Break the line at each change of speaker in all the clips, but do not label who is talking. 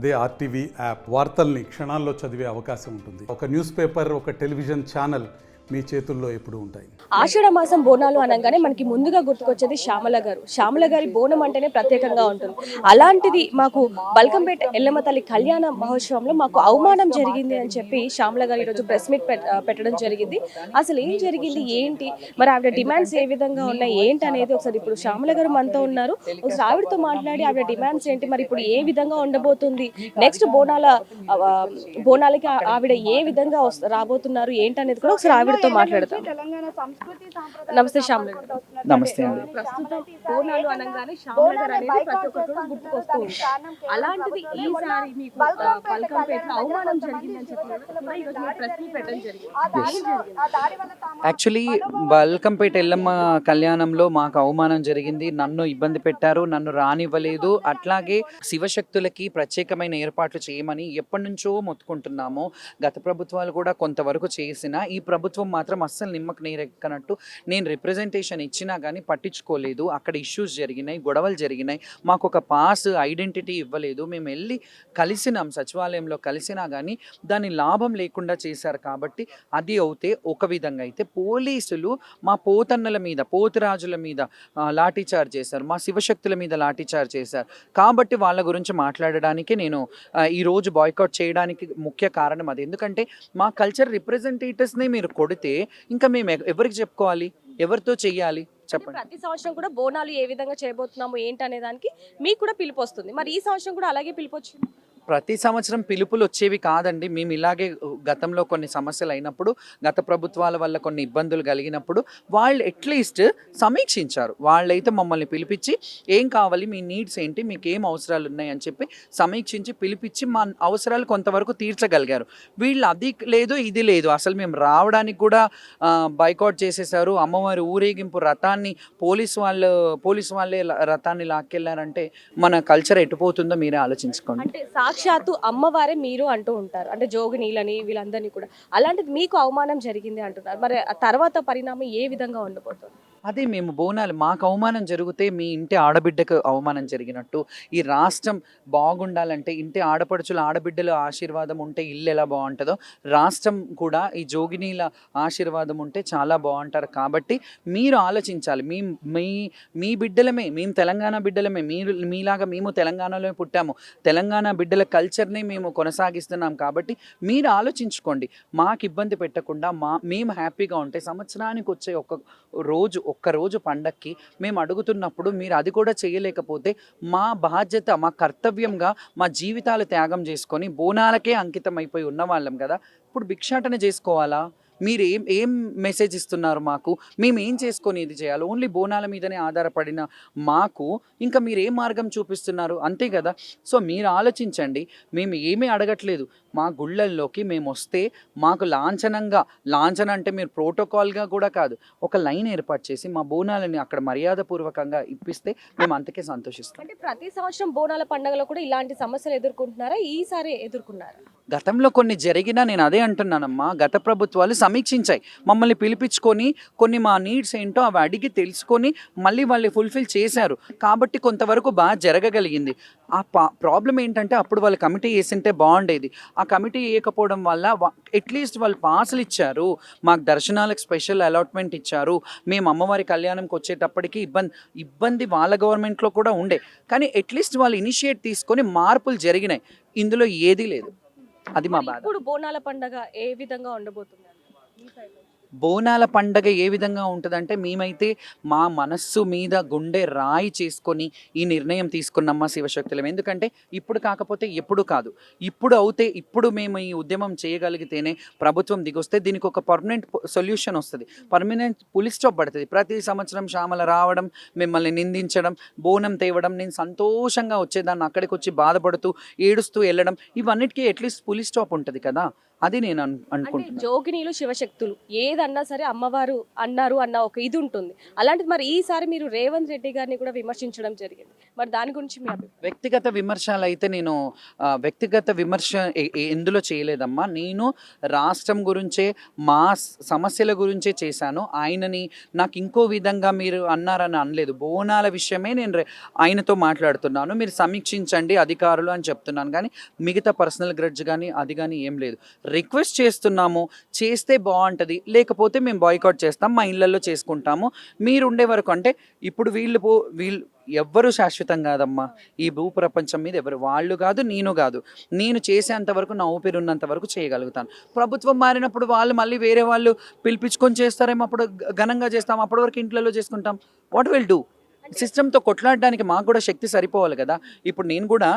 అదే RTV app వార్తల్ని క్షణాల్లో చదివే అవకాశం ఉంటుంది. ఒక న్యూస్ పేపర్, ఒక టెలివిజన్ ఛానల్ మీ చేతుల్లో ఎప్పుడూ ఉంటాయి.
ఆషాఢ మాసం బోనాలు అనగానే మనకి ముందుగా గుర్తుకొచ్చేది శ్యామల గారి బోనం అంటేనే ప్రత్యేకంగా ఉంటుంది. అలాంటిది మాకు బల్కంపేట ఎల్లమ్మ తల్లి కళ్యాణ మహోత్సవంలో మాకు అవమానం జరిగింది అని చెప్పి శ్యామల గారు ఈరోజు ప్రెస్ మీట్ పెట్టడం జరిగింది. అసలు ఏం జరిగింది, ఏంటి, మరి ఆవిడ డిమాండ్స్ ఏ విధంగా ఉన్నాయి, ఏంటి అనేది ఒకసారి ఇప్పుడు శ్యామల గారు మనతో ఉన్నారు. ఒకసారి ఆవిడతో మాట్లాడి ఆవిడ డిమాండ్స్ ఏంటి, మరి ఇప్పుడు ఏ విధంగా ఉండబోతుంది, నెక్స్ట్ బోనాలకి ఆవిడ ఏ విధంగా రాబోతున్నారు ఏంటి అనేది కూడా ఒకసారి ఆవిడతో మాట్లాడతాం. నమస్తే శ్యామల గారు.
నమస్తే అండి.
ప్రస్తుతం బోనాలు అనగానే శ్యామల గారు అనేది ప్రతి ఒక్కరు గుర్తుకొస్తుంది. అలాంటిది ఈసారి మీకు బల్కంపేటలో అవమానం జరిగిందని చెప్పి ఈరోజు ప్రెస్ మీట్ పెట్టడం జరిగింది.
యాక్చువల్లీ బల్కంపేట ఎల్లమ్మ కళ్యాణంలో మాకు అవమానం జరిగింది. నన్ను ఇబ్బంది పెట్టారు, నన్ను రానివ్వలేదు. అట్లాగే శివశక్తులకి ప్రత్యేకమైన ఏర్పాట్లు చేయమని ఎప్పటి నుంచో మొత్తుకుంటున్నాము. గత ప్రభుత్వాలు కూడా కొంతవరకు చేసిన, ఈ ప్రభుత్వం మాత్రం అస్సలు నిమ్మకు నీరెక్కనట్టు నేను రిప్రజెంటేషన్ ఇచ్చినా కానీ పట్టించుకోలేదు. అక్కడ ఇష్యూస్ జరిగినాయి, గొడవలు జరిగినాయి. మాకు ఒక పాస్ ఐడెంటిటీ ఇవ్వలేదు. మేము వెళ్ళి కలిసినాం, సచివాలయంలో కలిసినా కానీ దాని లాభం లేకుండా చేశారు. కాబట్టి అది అవుతే ఒక విధంగా అయితే, పోలీసులు మా పోతన్నల మీద, పోతురాజుల మీద లాఠీచార్జ్ చేశారు, మా శివశక్తుల మీద లాఠీచార్జ్ చేశారు. కాబట్టి వాళ్ళ గురించి మాట్లాడడానికి నేను ఈరోజు బాయ్కాట్ చేయడానికి ముఖ్య కారణం అది. ఎందుకంటే మా కల్చర్ రిప్రజెంటేటివ్స్ని మీరు కొడితే ఇంకా మేము ఎవరికి చెప్పుకోవాలి, ఎవరితో చెయ్యాలి చెప్పండి.
ప్రతి సంవత్సరం కూడా బోనాలు ఏ విధంగా చేయబోతున్నాము ఏంటి అనే దానికి మీకు కూడా పిలుపు వస్తుంది. మరి ఈ సంవత్సరం కూడా అలాగే పిలుపు వచ్చింది.
ప్రతి సంవత్సరం పిలుపులు వచ్చేవి కాదండి. మేము ఇలాగే గతంలో కొన్ని సమస్యలు అయినప్పుడు, గత ప్రభుత్వాల వల్ల కొన్ని ఇబ్బందులు కలిగినప్పుడు వాళ్ళు అట్లీస్ట్ సమీక్షించారు. వాళ్ళైతే మమ్మల్ని పిలిపించి ఏం కావాలి, మీ నీడ్స్ ఏంటి, మీకు ఏం అవసరాలు ఉన్నాయి అని చెప్పి సమీక్షించి పిలిపించి మా అవసరాలు కొంతవరకు తీర్చగలిగారు. వీళ్ళు అది లేదు ఇది లేదు, అసలు మేము రావడానికి కూడా బైకాట్ చేసేసారు. అమ్మవారి ఊరేగింపు రథాన్ని పోలీసు వాళ్ళే రథాన్ని లాక్కెళ్ళారంటే మన కల్చర్ ఎటుపోతుందో మీరే ఆలోచించుకోండి.
అంటే సాక్షాత్తు అమ్మవారే మీరు అంటూ ఉంటారు, అంటే జోగినీలని వీళ్ళందరినీ కూడా. అలాంటిది మీకు అవమానం జరిగింది అంటున్నారు. మరి ఆ తర్వాత పరిణామం ఏ విధంగా ఉండబోతుంది?
అదే మేము బోనాలు మాకు అవమానం జరిగితే మీ ఇంటి ఆడబిడ్డకు అవమానం జరిగినట్టు. ఈ రాష్ట్రం బాగుండాలంటే ఇంటి ఆడపడుచుల ఆడబిడ్డల ఆశీర్వాదం ఉంటే ఇల్లు ఎలా బాగుంటుందో, రాష్ట్రం కూడా ఈ జోగినీల ఆశీర్వాదం ఉంటే చాలా బాగుంటారు. కాబట్టి మీరు ఆలోచించాలి. మీ బిడ్డలమే, మేము తెలంగాణ బిడ్డలమే, మీలాగా మేము తెలంగాణలో పుట్టాము, తెలంగాణ బిడ్డల కల్చర్ని మేము కొనసాగిస్తున్నాం. కాబట్టి మీరు ఆలోచించుకోండి. మాకు ఇబ్బంది పెట్టకుండా మేము హ్యాపీగా ఉంటే సంవత్సరానికి వచ్చే ఒక్క రోజు పండక్కి మేము అడుగుతున్నప్పుడు మీరు అది కూడా చేయలేకపోతే మా బాధ్యత, మా కర్తవ్యంగా మా జీవితాలు త్యాగం చేసుకొని బోనాలకే అంకితం అయిపోయి ఉన్నవాళ్ళం కదా. ఇప్పుడు భిక్షాటన చేసుకోవాలా? మీరు ఏం మెసేజ్ ఇస్తున్నారు మాకు? మేము ఏం చేసుకొని ఇది చేయాలి? ఓన్లీ బోనాల మీదనే ఆధారపడిన మాకు ఇంకా మీరు ఏ మార్గం చూపిస్తున్నారు? అంతే కదా. సో మీరు ఆలోచించండి. మేము ఏమీ అడగట్లేదు. మా గుళ్ళల్లోకి మేము వస్తే మాకు లాంఛన అంటే మీరు ప్రోటోకాల్గా కూడా కాదు, ఒక లైన్ ఏర్పాటు చేసి మా బోనాలని అక్కడ మర్యాదపూర్వకంగా ఇప్పిస్తే మేము అంతకే సంతోషిస్తాం.
అంటే ప్రతి సంవత్సరం బోనాల పండుగలో కూడా ఇలాంటి సమస్యలు ఎదుర్కొంటున్నారా? ఈసారి ఎదుర్కొన్నారా?
గతంలో కొన్ని జరిగినా నేను అదే అంటున్నానమ్మా. గత ప్రభుత్వాలు సమీక్షించాయి, మమ్మల్ని పిలిపించుకొని కొన్ని మా నీడ్స్ ఏంటో అవి అడిగి తెలుసుకొని మళ్ళీ వాళ్ళు ఫుల్ఫిల్ చేశారు. కాబట్టి కొంతవరకు బాగా జరగగలిగింది. ఆ ప్రాబ్లం ఏంటంటే అప్పుడు వాళ్ళు కమిటీ వేసింటే బాగుండేది. ఆ కమిటీ వేయకపోవడం వల్ల అట్లీస్ట్ వాళ్ళు పాసులు ఇచ్చారు, మాకు దర్శనాలకు స్పెషల్ అలాట్మెంట్ ఇచ్చారు. మేము అమ్మవారి కళ్యాణంకి వచ్చేటప్పటికి ఇబ్బంది వాళ్ళ గవర్నమెంట్లో కూడా ఉండే, కానీ అట్లీస్ట్ వాళ్ళు ఇనిషియేట్ తీసుకొని మార్పులు జరిగినాయి. ఇందులో ఏదీ లేదు. అది మా బాధ.
ఇప్పుడు బోనాల పండుగ ఏ విధంగా ఉండబోతుంది?
బోనాల పండగ ఏ విధంగా ఉంటుందంటే, మేమైతే మా మనస్సు మీద గుండె రాయి చేసుకొని ఈ నిర్ణయం తీసుకున్నామా శివశక్తులం. ఎందుకంటే ఇప్పుడు కాకపోతే ఎప్పుడు కాదు, ఇప్పుడు అవుతే, ఇప్పుడు మేము ఈ ఉద్యమం చేయగలిగితేనే ప్రభుత్వం దిగొస్తే దీనికి ఒక పర్మనెంట్ సొల్యూషన్ వస్తుంది, పర్మనెంట్ పులి స్టాప్ పడుతుంది. ప్రతి సంవత్సరం శ్యామల రావడం, మిమ్మల్ని నిందించడం, బోనం తేవడం, నేను సంతోషంగా వచ్చేదాన్ని అక్కడికి వచ్చి బాధపడుతూ ఏడుస్తూ వెళ్ళడం, ఇవన్నిటికీ అట్లీస్ట్ పులి స్టాప్ ఉంటుంది కదా. అది నేను
అంటే
అనుకుంటున్నాను.
జోగినీలు శివశక్తులు ఏదన్నా సరే అమ్మవారు అన్నారు అన్న ఒక ఇది ఉంటుంది. అలాంటిది మరి ఈసారి మీరు రేవంత్ రెడ్డి గారిని కూడా విమర్శించడం జరిగింది. మరి దాని గురించి మీ అభిప్రాయం?
వ్యక్తిగత విమర్శలు అయితే నేను వ్యక్తిగత విమర్శ ఎందులో చేయలేదమ్మా. నేను రాష్ట్రం గురించే సమస్యల గురించే చేశాను. ఆయనని నాకు ఇంకో విధంగా మీరు అన్నారని అనలేదు. బోనాల విషయమే నేను ఆయనతో మాట్లాడుతున్నాను. మీరు సమీక్షించండి అధికారులు అని చెప్తున్నాను. కానీ మిగతా పర్సనల్ గ్రడ్జ్ కానీ అది కానీ ఏం లేదు. రిక్వెస్ట్ చేస్తున్నాము, చేస్తే బాగుంటుంది, లేకపోతే మేము బాయ్కాట్ చేస్తాం, మా ఇళ్ళల్లో చేసుకుంటాము. మీరు ఉండే వరకు అంటే ఇప్పుడు వీళ్ళు ఎవ్వరూ శాశ్వతం కాదమ్మా. ఈ భూ ప్రపంచం మీద ఎవరు వాళ్ళు కాదు, నేను కాదు. నేను చేసేంత వరకు నా ఊపిరి ఉన్నంత వరకు చేయగలుగుతాను. ప్రభుత్వం మారినప్పుడు వాళ్ళు మళ్ళీ వేరే వాళ్ళు పిలిపించుకొని చేస్తారేమో, అప్పుడు ఘనంగా చేస్తాం, అప్పటి వరకు ఇంట్లో చేసుకుంటాం. What will do? సిస్టమ్తో కొట్లాడడానికి మాకు కూడా శక్తి సరిపోవాలి కదా. ఇప్పుడు నేను కూడా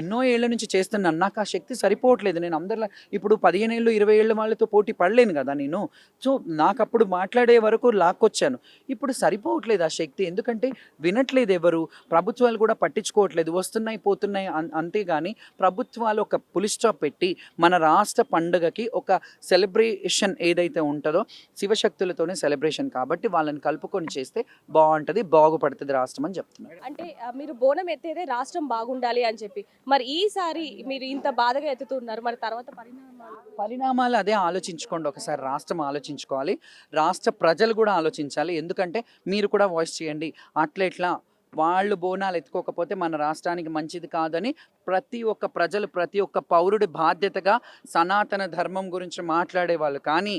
ఎన్నో ఏళ్ళ నుంచి చేస్తున్నాను, నాకు ఆ శక్తి సరిపోవట్లేదు. నేను అందరిలా ఇప్పుడు 15 ఏళ్ళు 20 ఏళ్ళ వాళ్ళతో పోటీ పడలేను కదా నేను. సో నాకు అప్పుడు మాట్లాడే వరకు లాక్కొచ్చాను. ఇప్పుడు సరిపోవట్లేదు ఆ శక్తి, ఎందుకంటే వినట్లేదు ఎవరు, ప్రభుత్వాలు కూడా పట్టించుకోవట్లేదు. వస్తున్నాయి పోతున్నాయి అంతేగాని ప్రభుత్వాలు ఒక పులి స్టాప్ పెట్టి మన రాష్ట్ర పండుగకి ఒక సెలబ్రేషన్ ఏదైతే ఉంటుందో శివశక్తులతోనే సెలబ్రేషన్ కాబట్టి వాళ్ళని కలుపుకొని చేస్తే బాగుంటుంది, బాగుపడుతుంది రాష్ట్రం అని చెప్తున్నారు.
అంటే మీరు బోనం ఎత్తేదే రాష్ట్రం బాగుండాలి అని చెప్పి, మరి ఈసారి మీరు ఇంత బాధగా ఎత్తుతున్నారు, మరి తర్వాత
పరిణామాలు అదే ఆలోచించుకోండి ఒకసారి. రాష్ట్రం ఆలోచించుకోవాలి, రాష్ట్ర ప్రజలు కూడా ఆలోచించాలి. ఎందుకంటే మీరు కూడా వాయిస్ చేయండి, అట్లా వాళ్ళు బోనాలు ఎత్తుకోకపోతే మన రాష్ట్రానికి మంచిది కాదని ప్రతి ఒక్క ప్రజలు, ప్రతి ఒక్క పౌరుడి బాధ్యతగా సనాతన ధర్మం గురించి మాట్లాడే వాళ్ళు కానీ,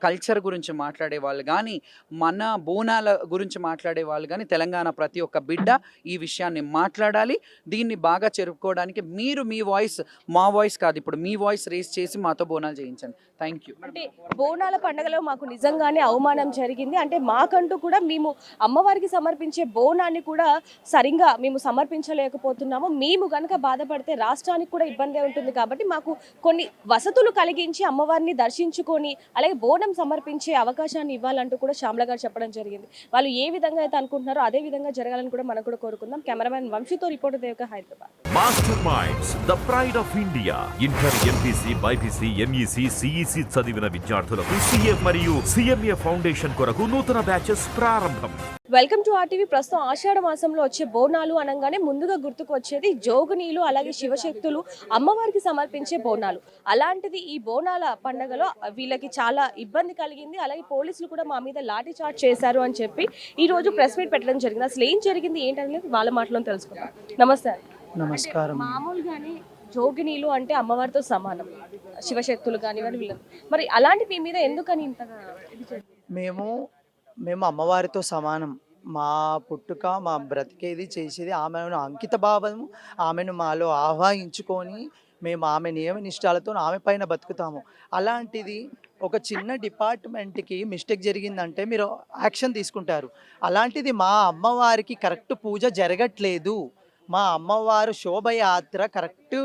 కల్చర్ గురించి మాట్లాడే వాళ్ళు కానీ, మన బోనాల గురించి మాట్లాడే వాళ్ళు కానీ, తెలంగాణ ప్రతి ఒక్క బిడ్డ ఈ విషయాన్ని మాట్లాడాలి. దీన్ని బాగా చెరుపుకోవడానికి మీరు మీ వాయిస్, మా వాయిస్ కాదు, ఇప్పుడు మీ వాయిస్ రేస్ చేసి మాతో బోనాలు చేయించండి. Thank you.
అంటే బోనాల పండుగలో మాకు నిజంగానే అవమానం జరిగింది. అంటే మాకంటూ కూడా మేము అమ్మవారికి సమర్పించే బోనాన్ని కూడా సరిగ్గా మేము సమర్పించలేకపోతున్నాము. మేము కనుక బాధపడితే రాష్ట్రానికి కూడా ఇబ్బంది ఉంటుంది. కాబట్టి మాకు కొన్ని వసతులు కలిగించి అమ్మవారిని దర్శించుకొని అలాగే బోనం సమర్పించే అవకాశాన్ని ఇవ్వాలంటూ కూడా శ్యామల గారు చెప్పడం జరిగింది. వాళ్ళు ఏ విధంగా అయితే అనుకుంటున్నారో అదే విధంగా జరగాలని కూడా మనం కూడా కోరుకుందాం. కెమెరామెన్ వంశీతో reporter Devaka, Hyderabad.
Master Minds, the pride of India. Inter, MPC, BiPC, MEC, CEC చదివిన విద్యార్థులకు సిఏ మరియు సిఎంఏ ఫౌండేషన్ కొరకు నూతన బ్యాచెస్ ప్రారంభం.
Welcome to RTV. ప్రస్తుతం ఆషాఢ మాసంలో వచ్చే బోనాలు అనగానే ముందుగా గుర్తుకు వచ్చేది జోగునీలు అలాగే శివశక్తులు అమ్మవారికి సమర్పించే బోనాలు. అలాంటిది ఈ బోనాల పండుగలో వీళ్ళకి చాలా ఇబ్బంది కలిగింది. అలాగే పోలీసులు కూడా మా మీద లాఠీ చార్జ్ చేశారు అని చెప్పి ఈ రోజు ప్రెస్ మీట్ పెట్టడం జరిగింది. అసలు ఏం జరిగింది ఏంటనేది వాళ్ళ మాటలో తెలుసుకుందాం. నమస్తే.
నమస్కారం.
మామూలుగానే జోగినీలు అంటే అమ్మవారితో సమానం, శివశక్తులు కానివ్వండి వీళ్ళు, మరి అలాంటి మీ మీద ఎందుకని ఇంతగా
మేము అమ్మవారితో సమానం. మా పుట్టుక, మా బ్రతికేది, చేసేది ఆమెను అంకిత భావము, ఆమెను మాలో ఆహ్వానించుకొని మేము ఆమె నియమ నిష్టాలతో ఆమె పైన బతుకుతాము. అలాంటిది ఒక చిన్న డిపార్ట్మెంట్కి మిస్టేక్ జరిగిందంటే మీరు యాక్షన్ తీసుకుంటారు. అలాంటిది మా అమ్మవారికి కరెక్ట్ పూజ జరగట్లేదు, మా అమ్మవారు శోభయాత్ర కరెక్ట్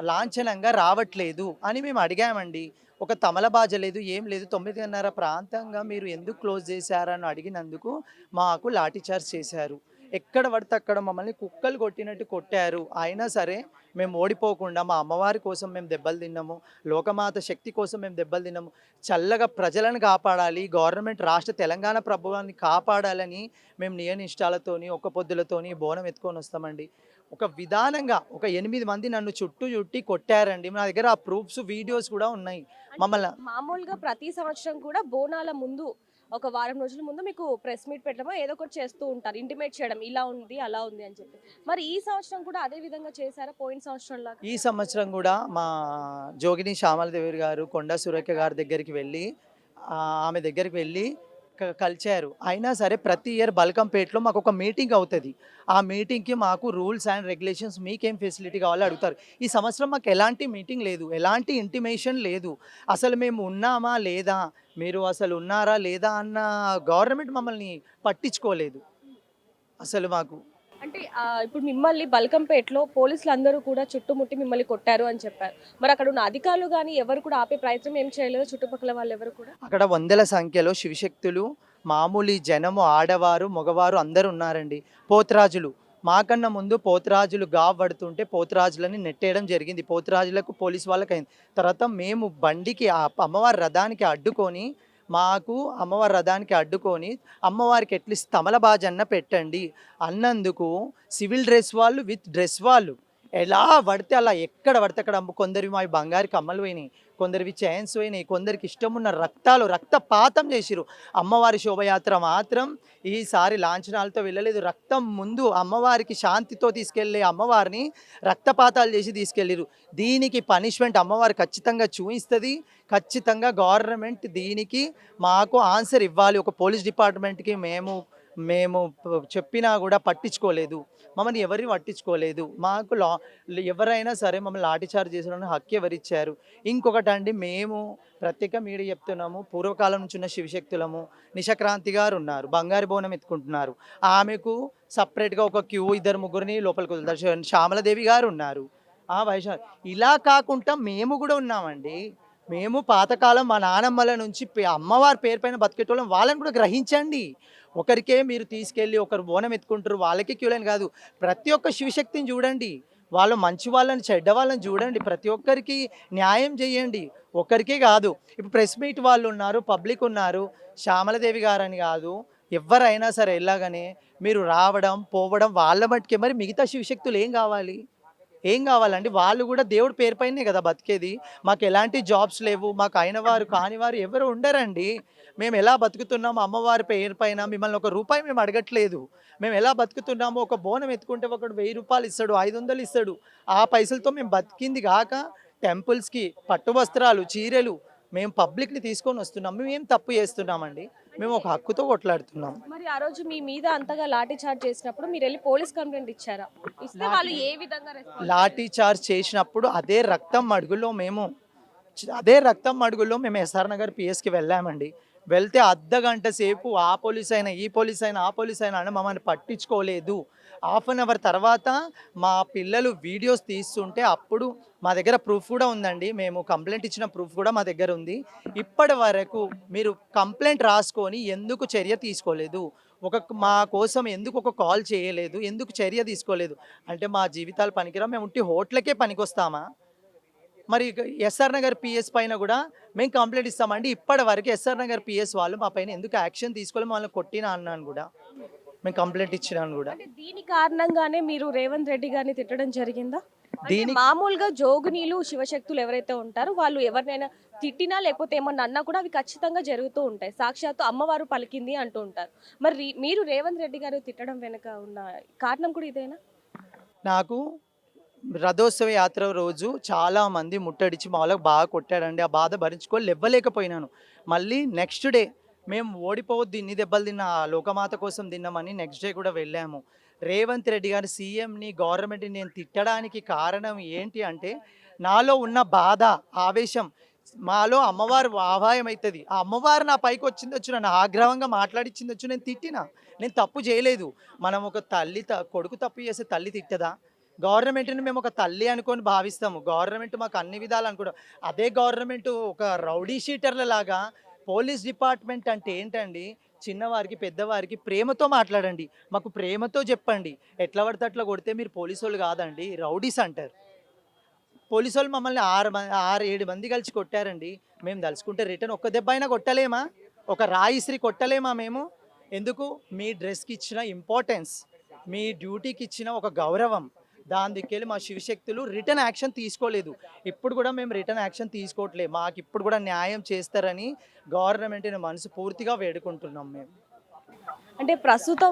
లాంఛనంగా రావట్లేదు అని మేము అడిగామండి. ఒక తమలబాజ లేదు, ఏం లేదు. 9:30 ప్రాంతంగా మీరు ఎందుకు క్లోజ్ చేశారని అడిగినందుకు మాకు లాఠీచార్జ్ చేశారు. ఎక్కడ పడితే అక్కడ మమ్మల్ని కుక్కలు కొట్టినట్టు కొట్టారు. అయినా సరే మేము ఓడిపోకుండా మా అమ్మవారి కోసం మేము దెబ్బలు తిన్నాము, లోకమాత శక్తి కోసం మేము దెబ్బలు తిన్నాము. చల్లగా ప్రజలను కాపాడాలి, గవర్నమెంట్ రాష్ట్ర తెలంగాణ ప్రభుత్వాన్ని కాపాడాలని మేము నియనిష్టాలతోని ఒక్క పొద్దులతోని బోనం ఎత్తుకొని వస్తామండి. ఒక విధానంగా ఒక 8 మంది నన్ను చుట్టి కొట్టారండి. నా దగ్గర ఆ ప్రూఫ్స్, వీడియోస్ కూడా ఉన్నాయి. మమ్మల్ని
మామూలుగా ప్రతి సంవత్సరం కూడా బోనాల ముందు ఒక వారం రోజుల ముందు మీకు ప్రెస్ మీట్ పెట్టడమో ఏదో ఒకటి చేస్తూ ఉంటారు, ఇంటిమేట్ చేయడం ఇలా ఉంది అలా ఉంది అని చెప్పి. మరి ఈ సంవత్సరం కూడా అదే విధంగా చేశారా పోయిన సంవత్సరం లాగా?
ఈ సంవత్సరం కూడా మా జోగిని శ్యామలదేవి గారు కొండా సురేఖ గారి దగ్గరికి వెళ్ళి ఆమె దగ్గరికి వెళ్ళి కలిచారు. అయినా సరే ప్రతి ఇయర్ బల్కంపేటలో మాకు ఒక మీటింగ్ అవుతుంది. ఆ మీటింగ్కి మాకు రూల్స్ అండ్ రెగ్యులేషన్స్ మీకేం ఫెసిలిటీ కావాలో అడుగుతారు. ఈ సంవత్సరం మాకు ఎలాంటి మీటింగ్ లేదు, ఎలాంటి ఇంటిమేషన్ లేదు. అసలు మేము ఉన్నామా లేదా, మీరు అసలు ఉన్నారా లేదా అన్న గవర్నమెంట్ మమ్మల్ని పట్టించుకోలేదు అసలు. మాకు
అంటే ఇప్పుడు మిమ్మల్ని బల్కంపేటలో పోలీసులు అందరూ కూడా చుట్టుముట్టి మిమ్మల్ని కొట్టారు అని చెప్పారు. మరి అక్కడ ఉన్న అధికారులు కానీ ఎవరు కూడా ఆపే ప్రయత్నం ఏం చేయలేదు, చుట్టుపక్కల వాళ్ళు ఎవరు కూడా?
అక్కడ వందల సంఖ్యలో శివశక్తులు, మామూలు జనము, ఆడవారు, మగవారు అందరూ ఉన్నారండి. పోతరాజులు మాకన్నా ముందు పోతురాజులు పడుతుంటే పోతురాజులని నెట్టేయడం జరిగింది. పోతురాజులకు పోలీసు వాళ్ళకి అయింది. తర్వాత మేము బండికి అమ్మవారి రథానికి అడ్డుకొని అమ్మవారికి అట్లీస్ట్ తమలబాజన్న పెట్టండి అన్నందుకు సివిల్ డ్రెస్ వాళ్ళు విత్ డ్రెస్ వాళ్ళు ఎలా పడితే అలా ఎక్కడ పడితే అక్కడ కొందరివి మా బంగారు కమ్మలు పోయినాయి, కొందరివి చైన్స్ పోయినాయి, కొందరికి ఇష్టం ఉన్న రక్తపాతం చేసిరు. అమ్మవారి శోభయాత్ర మాత్రం ఈసారి లాంఛనాలతో వెళ్ళలేదు. రక్తం ముందు అమ్మవారికి శాంతితో తీసుకెళ్ళే అమ్మవారిని రక్తపాతాలు చేసి తీసుకెళ్ళిరు. దీనికి పనిష్మెంట్ అమ్మవారు ఖచ్చితంగా చూపిస్తుంది. ఖచ్చితంగా గవర్నమెంట్ దీనికి మాకు ఆన్సర్ ఇవ్వాలి. ఒక పోలీస్ డిపార్ట్మెంట్కి మేము చెప్పినా కూడా పట్టించుకోలేదు, మమ్మల్ని ఎవరిని పట్టించుకోలేదు. మాకు ఎవరైనా సరే మమ్మల్ని లాఠీచార్జ్ చేసిన హక్కు ఎవరిచ్చారు? ఇంకొకటి అండి, మేము ప్రత్యేక మీడియా చెప్తున్నాము, పూర్వకాలం నుంచి ఉన్న శివశక్తులము. నిశక్రాంతి గారు ఉన్నారు, బంగారు బోనం ఎత్తుకుంటున్నారు, ఆమెకు సపరేట్గా ఒక క్యూ 2-3 లోపలికి వదులుతారు. శ్యామలదేవి గారు ఉన్నారు, ఇలా కాకుండా మేము కూడా ఉన్నామండి. మేము పాతకాలం మా నానమ్మల నుంచి అమ్మవారి పేరు పైన బతికేటోళ్ళం, వాళ్ళని కూడా గ్రహించండి. ఒకరికే మీరు తీసుకెళ్ళి ఒకరు బోనం ఎత్తుకుంటారు, వాళ్ళకి క్యూలని కాదు. ప్రతి ఒక్క శివశక్తిని చూడండి, వాళ్ళు మంచి వాళ్ళని చెడ్డ వాళ్ళని చూడండి, ప్రతి ఒక్కరికి న్యాయం చేయండి, ఒకరికే కాదు. ఇప్పుడు ప్రెస్ మీట్ వాళ్ళు ఉన్నారు, పబ్లిక్ ఉన్నారు, శ్యామలదేవి గారని కాదు, ఎవరైనా సరే ఎలాగనే మీరు రావడం పోవడం వాళ్ళ మట్టుకే. మరి మిగతా శివశక్తులు ఏం కావాలండి? వాళ్ళు కూడా దేవుడి పేరు పైనే కదా బతికేది. మాకు ఎలాంటి జాబ్స్ లేవు, మాకు అయిన వారు కాని వారు ఎవరు ఉండరండి. మేము ఎలా బతుకుతున్నాము అమ్మవారి పేరు పైన, మిమ్మల్ని ₹1 మేము అడగట్లేదు. మేము ఎలా బతుకుతున్నాము, ఒక బోనం ఎత్తుకుంటే ఒకడు ₹1000 ఇస్తాడు, 500 ఇస్తాడు. ఆ పైసలతో మేము బతికింది కాక టెంపుల్స్కి పట్టు వస్త్రాలు, చీరలు మేము పబ్లిక్ని తీసుకొని వస్తున్నాం. మేము ఏం తప్పు చేస్తున్నామండి? మేము ఒక హక్కుతో కొట్లాడుతున్నాం.
మరి ఆ రోజు మీ మీద అంతగా లాఠీ చార్జ్ చేసినప్పుడు మీరు వెళ్ళి పోలీస్ కంప్లైంట్ ఇచ్చారా? ఇస్తే వాళ్ళు ఏ విధంగా
లాఠీ చార్జ్ చేసినప్పుడు అదే రక్తం మడుగులో మేము ఎస్ఆర్ నగర్ పిఎస్కి వెళ్ళామండి. వెళ్తే అర్ధగంట సేపు ఆ పోలీస్ అయినా ఈ పోలీస్ అయినా అని మమ్మల్ని పట్టించుకోలేదు. ½ అన్ అవర్ తర్వాత మా పిల్లలు వీడియోస్ తీస్తుంటే అప్పుడు మా దగ్గర ప్రూఫ్ కూడా ఉందండి, మేము కంప్లైంట్ ఇచ్చిన ప్రూఫ్ కూడా మా దగ్గర ఉంది. ఇప్పటి వరకు మీరు కంప్లైంట్ రాసుకొని ఎందుకు చర్య తీసుకోలేదు? మా కోసం ఎందుకు ఒక కాల్ చేయలేదు? ఎందుకు చర్య తీసుకోలేదు? అంటే మా జీవితాలు పనికిరా, మేము ఉంటే హోటల్కే పనికొస్తామా? మరి ఎస్ఆర్ నగర్ పిఎస్ పైన కూడా మేము కంప్లైంట్ ఇస్తామండి. ఇప్పటి వరకు ఎస్ఆర్ నగర్ పిఎస్ వాళ్ళు మా పైన ఎందుకు యాక్షన్ తీసుకోవాలి? వాళ్ళని కొట్టినా అన్నాను కూడా, మేము కంప్లైంట్ ఇచ్చినాను కూడా.
దీని కారణంగానే మీరు రేవంత్ రెడ్డి గారిని తిట్టడం జరిగిందా? మామూలుగా జోగునీలు శివశక్తులు ఎవరైతే ఉంటారో వాళ్ళు ఎవరినైనా తిట్టినా లేకపోతే ఏమన్నా అన్నా కూడా అవి ఖచ్చితంగా జరుగుతూ ఉంటాయి. సాక్షాత్తు అమ్మవారు పలికింది అంటూ ఉంటారు. మరి మీరు రేవంత్ రెడ్డి గారు తిట్టడం వెనుక ఉన్న కారణం కూడా ఇదేనా?
నాకు రథోత్సవ యాత్ర రోజు చాలామంది ముట్టడిచి మా వాళ్ళకి బాగా కొట్టాడండి. ఆ బాధ భరించుకొని ఇవ్వలేకపోయినాను. మళ్ళీ నెక్స్ట్ డే మేము ఓడిపోవద్దు, ఇన్ని దెబ్బలు తిన్న లోకమాత కోసం తిన్నామని నెక్స్ట్ డే కూడా వెళ్ళాము. రేవంత్ రెడ్డి గారు సీఎంని, గవర్నమెంట్ని నేను తిట్టడానికి కారణం ఏంటి అంటే, నాలో ఉన్న బాధ, ఆవేశం. మాలో అమ్మవారు ఆవాయం అవుతుంది, ఆ అమ్మవారు నా పైకి వచ్చిందొచ్చు, నన్ను ఆగ్రహంగా మాట్లాడిచ్చిందొచ్చు, నేను తిట్టినా, నేను తప్పు చేయలేదు. మనం ఒక కొడుకు తప్పు చేస్తే తల్లి తిట్టదా? గవర్నమెంట్ని మేము ఒక తల్లి అనుకొని భావిస్తాము. గవర్నమెంట్ మాకు అన్ని విధాలు అనుకుంటాం. అదే గవర్నమెంట్ ఒక రౌడీ షీటర్ల లాగా, పోలీస్ డిపార్ట్మెంట్ అంటే ఏంటండి? చిన్నవారికి పెద్దవారికి ప్రేమతో మాట్లాడండి, మాకు ప్రేమతో చెప్పండి. ఎట్లా పడితే అట్లా కొడితే మీరు పోలీసు వాళ్ళు కాదండి, రౌడీస్ అంటారు. పోలీసు వాళ్ళు మమ్మల్ని 6-7 మంది కలిసి కొట్టారండి. మేము తలుచుకుంటే రిటర్న్ ఒక్క దెబ్బ అయినా కొట్టలేమా? ఒక రాయిశ్రీ కొట్టలేమా మేము? ఎందుకు? మీ డ్రెస్కి ఇచ్చిన ఇంపార్టెన్స్, మీ డ్యూటీకి ఇచ్చిన ఒక గౌరవం, దాని దిక్కెళ్ళి మా శివశక్తులు రిటర్న్ యాక్షన్ తీసుకోలేదు. ఇప్పుడు కూడా మేము రిటర్న్ యాక్షన్ తీసుకోవట్లేదు. మాకు ఇప్పుడు కూడా న్యాయం చేస్తారని గవర్నమెంట్ని మనస్ఫూర్తిగా వేడుకుంటున్నాం మేము.
అంటే ప్రస్తుతం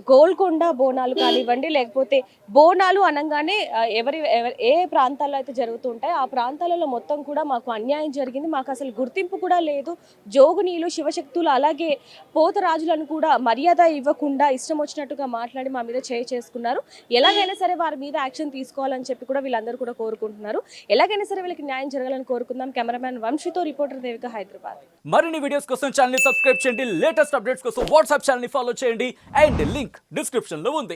గోల్కొండ బోనాలు కానివ్వండి, లేకపోతే బోనాలు అనగానే ఏ ప్రాంతాల్లో అయితే జరుగుతూ ఉంటాయో ఆ ప్రాంతాలలో మొత్తం కూడా మాకు అన్యాయం జరిగింది, మాకు అసలు గుర్తింపు కూడా లేదు, జోగునీలు శివశక్తులు అలాగే పోతరాజులను కూడా మర్యాద ఇవ్వకుండా ఇష్టం వచ్చినట్టుగా మాట్లాడి మా మీద చేసుకున్నారు. ఎలాగైనా సరే వారి మీద యాక్షన్ తీసుకోవాలని చెప్పి కూడా వీళ్ళందరూ కూడా కోరుకుంటున్నారు. ఎలాగైనా సరే వీళ్ళకి న్యాయం జరగాలని కోరుకుందాం. కెమెరామ్యాన్ వంశీతో, రిపోర్టర్ దేవిక, హైదరాబాద్.
మరిన్ని వీడియోస్ కోసం ఛానల్ ని సబ్స్క్రైబ్ చేయండి, లేటెస్ట్ అప్డేట్స్ కోసం వాట్సాప్ ఛానల్ ని ఫాలో చేయండి అండ్ లింక్ డిస్క్రిప్షన్ లో ఉంది.